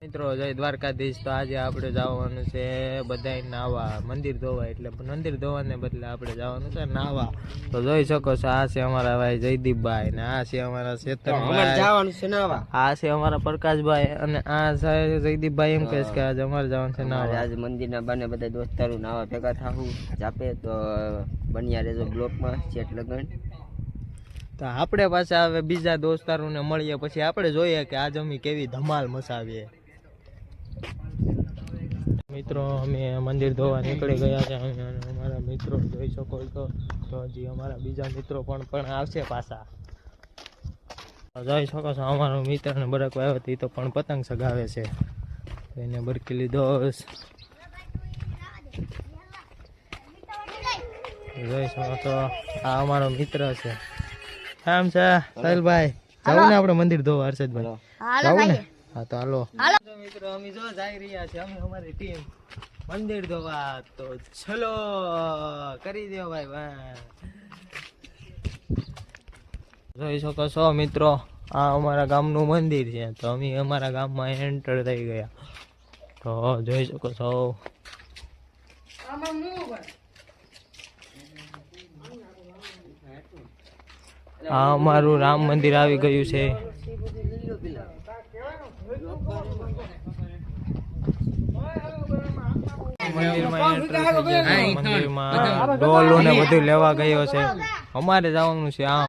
મિત્રો જય દ્વારકાધીશ। તો આજે આપણે જવાનું છે બધાય નાવા, મંદિર ધોવા, એટલે મંદિર ધોવાને બદલે આપણે જવાનું છે નાવા। તો જોઈ શકો છો આ છે અમારા ભાઈ જયદીપભાઈ ને આ છે અમારા ચેતનભાઈ, જવાનું છે નાવા। આ છે અમારા પ્રકાશભાઈ અને આ છે જયદીપભાઈ। એમ કહે કે આજે અમારે જવાનું છે નાવા। આજે મંદિરના બાને બધા દોસ્તારો નાવા ભેગા થાવું જાપે તો બન્યા રહેજો બ્લોકમાં ચેટ લગન। તો આપણે પાછા હવે બીજા દોસ્તારોને મળીએ પછી આપણે જોઈએ કે આજ અમે કેવી ધમાલ મચાવીએ। મિત્રો અમે મંદિર ધોવા નીકળી ગયા છે અને અમારા મિત્રો જોઈ શકો છો તો હજી અમારા બીજા મિત્રો પણ આવશે પાછા। જોઈ શકો છો અમારો મિત્ર ને બરક આવ્યો હતો, તો પણ પતંગ સગાવે છે, એને બરકી લીધો। જોઈ શકો છો આ અમારો મિત્ર છે, આમ છે સાહિલભાઈ। જાવું ને આપણે મંદિર ધોવા હર્ષદભાઈ, જાવું ને? હા તો હાલો મિત્રો, અમે જો જઈ રહ્યા છે, અમે અમારી ટીમ મંદિર ધોવા। તો ચલો કરી દો ભાઈ ભાઈ। જોઈ શકો છો મિત્રો આ અમારા ગામનું મંદિર છે, તો અમે અમારા ગામમાં એન્ટર થઈ ગયા। તો જોઈ શકો છો આ અમારું રામ મંદિર આવી ગયું છે। મંદિરમાં ડોલો ને બધું લેવા ગયો છે, અમારે જવાનું છે। આ